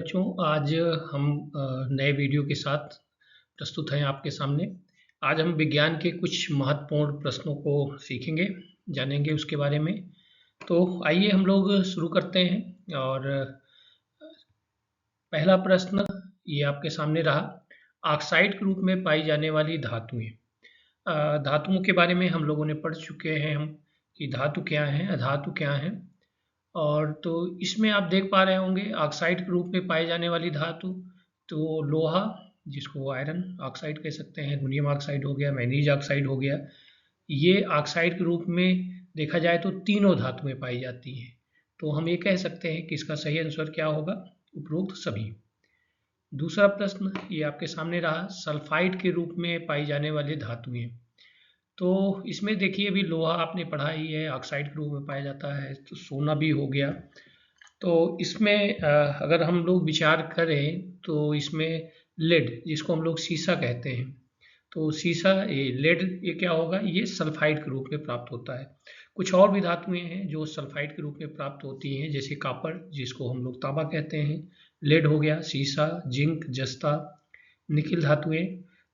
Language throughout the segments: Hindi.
बच्चों, आज हम नए वीडियो के साथ प्रस्तुत हैं आपके सामने। आज हम विज्ञान के कुछ महत्वपूर्ण प्रश्नों को सीखेंगे, जानेंगे उसके बारे में। तो आइए हम लोग शुरू करते हैं। और पहला प्रश्न ये आपके सामने रहा। ऑक्साइड के रूप में पाई जाने वाली धातुएं। धातुओं के बारे में हम लोगों ने पढ़ चुके हैं कि धातु क्या है, अधातु क्या है। और तो इसमें आप देख पा रहे होंगे ऑक्साइड के रूप में पाई जाने वाली धातु, तो लोहा, जिसको आयरन ऑक्साइड कह सकते हैं, एल्युमिनियम ऑक्साइड हो गया, मैग्नीज ऑक्साइड हो गया। ये ऑक्साइड के रूप में देखा जाए तो तीनों धातुएं पाई जाती हैं। तो हम ये कह सकते हैं कि इसका सही आंसर क्या होगा, उपरोक्त सभी। दूसरा प्रश्न ये आपके सामने रहा, सल्फाइड के रूप में पाई जाने वाली धातुएं। तो इसमें देखिए, अभी लोहा आपने पढ़ा ही है, ऑक्साइड के रूप में पाया जाता है। तो सोना भी हो गया। तो इसमें अगर हम लोग विचार करें तो इसमें लेड, जिसको हम लोग सीसा कहते हैं, तो सीसा, ये लेड, ये क्या होगा, ये सल्फाइड के रूप में प्राप्त होता है। कुछ और भी धातुएं हैं जो सल्फाइड के रूप में प्राप्त होती हैं, जैसे कॉपर, जिसको हम लोग तांबा कहते हैं, लेड हो गया, सीसा, जिंक, जस्ता, निकिल धातुएं।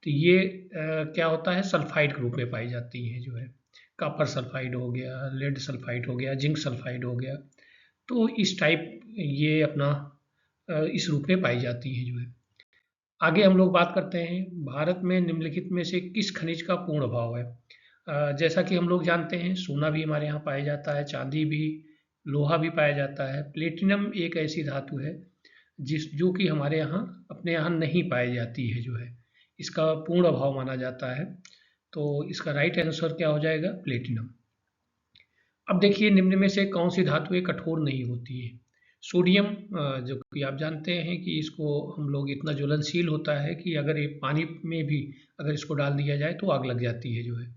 तो ये क्या होता है, सल्फाइड के रूप में पाई जाती हैं, जो है कॉपर सल्फाइड हो गया, लेड सल्फाइड हो गया, जिंक सल्फाइड हो गया। तो इस टाइप ये अपना इस रूप में पाई जाती हैं, जो है। आगे हम लोग बात करते हैं, भारत में निम्नलिखित में से किस खनिज का पूर्ण अभाव है। जैसा कि हम लोग जानते हैं, सोना भी हमारे यहाँ पाया जाता है, चांदी भी, लोहा भी पाया जाता है। प्लेटिनम एक ऐसी धातु है जो कि हमारे यहाँ, अपने यहाँ नहीं पाई जाती है, जो है इसका पूर्ण अभाव माना जाता है। तो इसका राइट आंसर क्या हो जाएगा, प्लेटिनम। अब देखिए, निम्न में से कौन सी धातुएं कठोर नहीं होती है। सोडियम, जो कि आप जानते हैं कि इसको हम लोग, इतना ज्वलनशील होता है कि अगर ये पानी में भी अगर इसको डाल दिया जाए तो आग लग जाती है, जो है।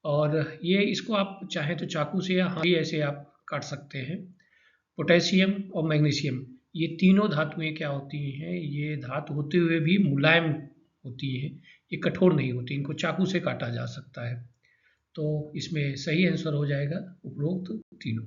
और ये, इसको आप चाहें तो चाकू से या हाथ ऐसे आप काट सकते हैं। पोटेशियम और मैग्नीशियम, ये तीनों धातुएं क्या होती हैं, ये धातु होते हुए भी मुलायम होती हैं, ये कठोर नहीं होती, इनको चाकू से काटा जा सकता है। तो इसमें सही आंसर हो जाएगा उपरोक्त तीनों।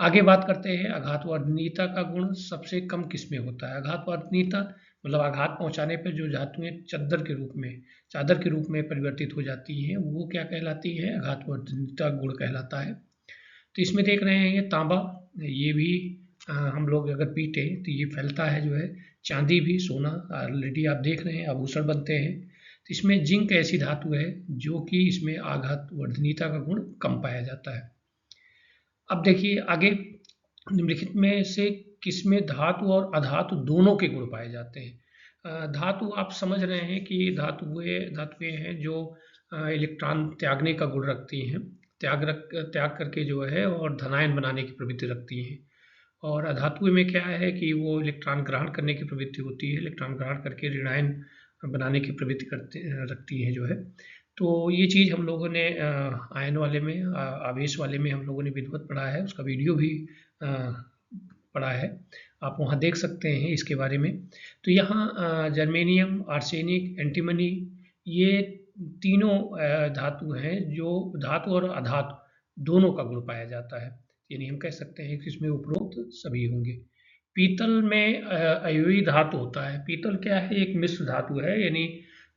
आगे बात करते हैं, आघातवर्धनीयता का गुण सबसे कम किसमें होता है। आघातवर्धनीयता मतलब आघात पहुंचाने पर जो धातुएं चादर के रूप में परिवर्तित हो जाती हैं, वो क्या कहलाती है, आघातवर्धनीयता गुण कहलाता है। तो इसमें देख रहे हैं, ये तांबा, ये भी हम लोग अगर पीटे तो ये फैलता है, जो है। चांदी भी, सोना ऑलरेडी आप देख रहे हैं, आभूषण बनते हैं। तो इसमें जिंक ऐसी धातु है जो कि इसमें आघातवर्धनीयता का गुण कम पाया जाता है। अब देखिए आगे, निम्नलिखित में से किसमें धातु और अधातु दोनों के गुण पाए जाते हैं। धातु आप समझ रहे हैं कि धातुएं हैं जो इलेक्ट्रॉन त्यागने का गुण रखती हैं, त्याग करके जो है, और धनायन बनाने की प्रवृत्ति रखती हैं। और अधातु में क्या है कि वो इलेक्ट्रॉन ग्रहण करने की प्रवृत्ति होती है, इलेक्ट्रॉन ग्रहण करके ऋणायन बनाने की प्रवृत्ति रखती है, जो है। तो ये चीज़ हम लोगों ने आयन वाले में, आवेश वाले में हम लोगों ने विधिवत पढ़ा है, उसका वीडियो भी पढ़ा है, आप वहाँ देख सकते हैं इसके बारे में। तो यहाँ जर्मेनियम, आर्सेनिक, एंटीमनी, ये तीनों धातु हैं जो धातु और अधातु दोनों का गुण पाया जाता है, यानी हम कह सकते हैं कि इसमें उपरोक्त सभी होंगे। पीतल में अयोई धातु होता है। पीतल क्या है, एक मिश्र धातु है, यानी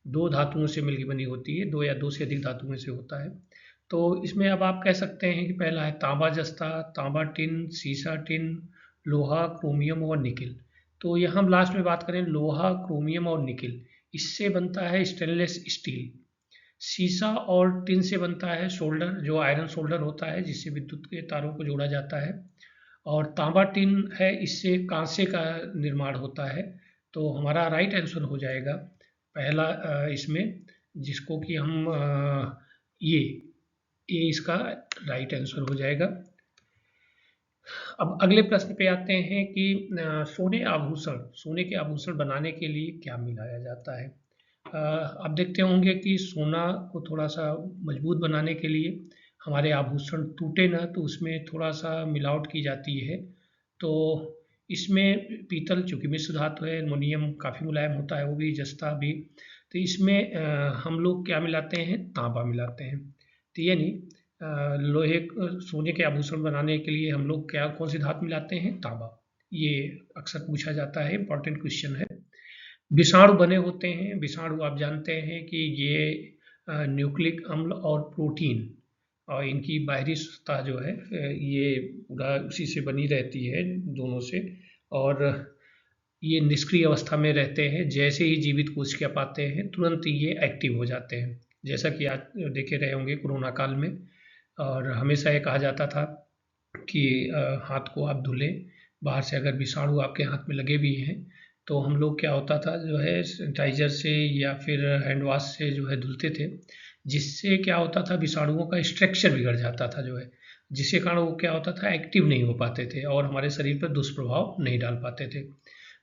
दो धातुओं से मिलकर बनी होती है, दो या दो से अधिक धातुओं से होता है। तो इसमें अब आप कह सकते हैं कि पहला है तांबा जस्ता, तांबा टिन, सीसा टिन, लोहा, क्रोमियम और निकिल। तो यहाँ हम लास्ट में बात करें, लोहा, क्रोमियम और निकिल, इससे बनता है स्टेनलेस स्टील। सीसा और टिन से बनता है सोल्डर, जो आयरन सोल्डर होता है, जिससे विद्युत के तारों को जोड़ा जाता है। और तांबा टिन है, इससे कांसे का निर्माण होता है। तो हमारा राइट आंसर हो जाएगा पहला, इसमें, जिसको कि हम ये इसका राइट आंसर हो जाएगा। अब अगले प्रश्न पे आते हैं कि सोने के आभूषण बनाने के लिए क्या मिलाया जाता है। आप देखते होंगे कि सोना को थोड़ा सा मजबूत बनाने के लिए, हमारे आभूषण टूटे ना, तो उसमें थोड़ा सा मिलावट की जाती है। तो इसमें पीतल चूँकि मिश्र धातु है, एल्युमिनियम काफ़ी मुलायम होता है, वो भी, जस्ता भी। तो इसमें हम लोग क्या मिलाते हैं, तांबा मिलाते हैं। तो यानी सोने के आभूषण बनाने के लिए हम लोग कौन सी धातु मिलाते हैं, तांबा। ये अक्सर पूछा जाता है, इंपॉर्टेंट क्वेश्चन है। विषाणु बने होते हैं। विषाणु आप जानते हैं कि ये न्यूक्लिक अम्ल और प्रोटीन और इनकी बाहरी सतह जो है ये पूरा उसी से बनी रहती है, दोनों से। और ये निष्क्रिय अवस्था में रहते हैं। जैसे ही जीवित कोशिका पाते हैं तुरंत ये एक्टिव हो जाते हैं, जैसा कि आज देखे रहे होंगे कोरोना काल में। और हमेशा ये कहा जाता था कि हाथ को आप धुलें, बाहर से अगर विषाणु आपके हाथ में लगे भी हैं तो हम लोग क्या होता था जो है सैनिटाइज़र से या फिर हैंड वॉश से जो है धुलते थे, जिससे क्या होता था विषाणुओं का स्ट्रक्चर बिगड़ जाता था जो है, जिसके कारण वो क्या होता था एक्टिव नहीं हो पाते थे और हमारे शरीर पर दुष्प्रभाव नहीं डाल पाते थे।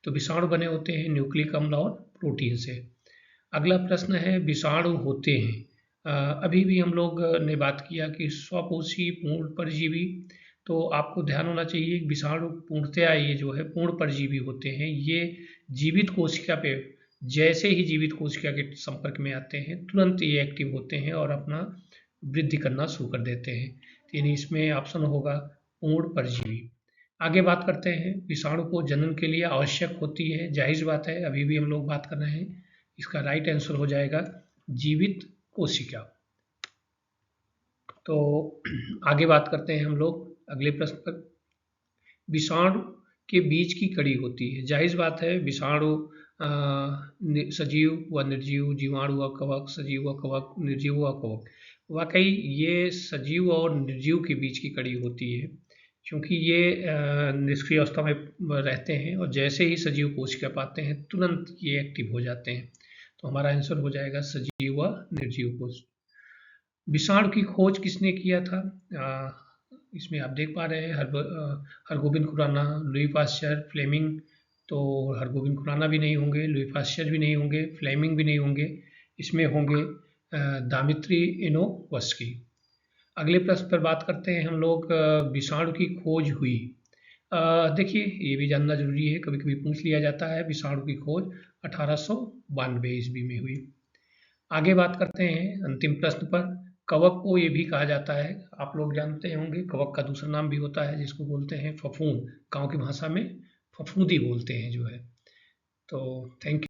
तो विषाणु बने होते हैं न्यूक्लिक अम्ल और प्रोटीन से। अगला प्रश्न है विषाणु होते हैं। अभी भी हम लोग ने बात किया कि स्वपोषी पूर्ण परजीवी। तो आपको ध्यान होना चाहिए विषाणु पूर्णतया ये जो है पूर्ण परजीवी होते हैं। ये जीवित कोशिका पे जैसे ही जीवित कोशिका के संपर्क में आते हैं तुरंत ये एक्टिव होते हैं और अपना वृद्धि करना शुरू कर देते हैं। तो यानी इसमें ऑप्शन होगा पूर्ण परजीवी। आगे बात करते हैं विषाणु को जनन के लिए आवश्यक होती है, जाहिर सी बात है अभी भी हम लोग बात कर रहे हैं। इसका राइट आंसर हो जाएगा जीवित कोशिका। तो आगे बात करते हैं हम लोग अगले प्रश्न पर। विषाणु के बीच की कड़ी होती है, जाहिर सी बात है विषाणु सजीव व निर्जीव, जीवाणु व कवक, सजीव व कवक, निर्जीव व कवक। वाकई ये सजीव और निर्जीव के बीच की कड़ी होती है, क्योंकि ये निष्क्रिय अवस्था में रहते हैं और जैसे ही सजीव कोशिका पाते हैं तुरंत ये एक्टिव हो जाते हैं। तो हमारा आंसर हो जाएगा सजीव व निर्जीव कोश। विषाणु की खोज किसने किया था? इसमें आप देख पा रहे हैं Hargobind Khorana, Louis Pasteur, Fleming. तो हरगोबिंद खुराना भी नहीं होंगे, लुई पाश्चर भी नहीं होंगे, फ्लेमिंग भी नहीं होंगे। इसमें होंगे दामित्री इनोवस्की। अगले प्रश्न पर बात करते हैं हम लोग। विषाणु की खोज हुई। देखिए ये भी जानना जरूरी है, कभी कभी पूछ लिया जाता है। विषाणु की खोज 1892 ईस्वी में हुई। आगे बात करते हैं अंतिम प्रश्न पर। कवक को ये भी कहा जाता है, आप लोग जानते होंगे कवक का दूसरा नाम भी होता है जिसको बोलते हैं फफूंद, गांव की भाषा में फफूंदी बोलते हैं जो है। तो थैंक यू।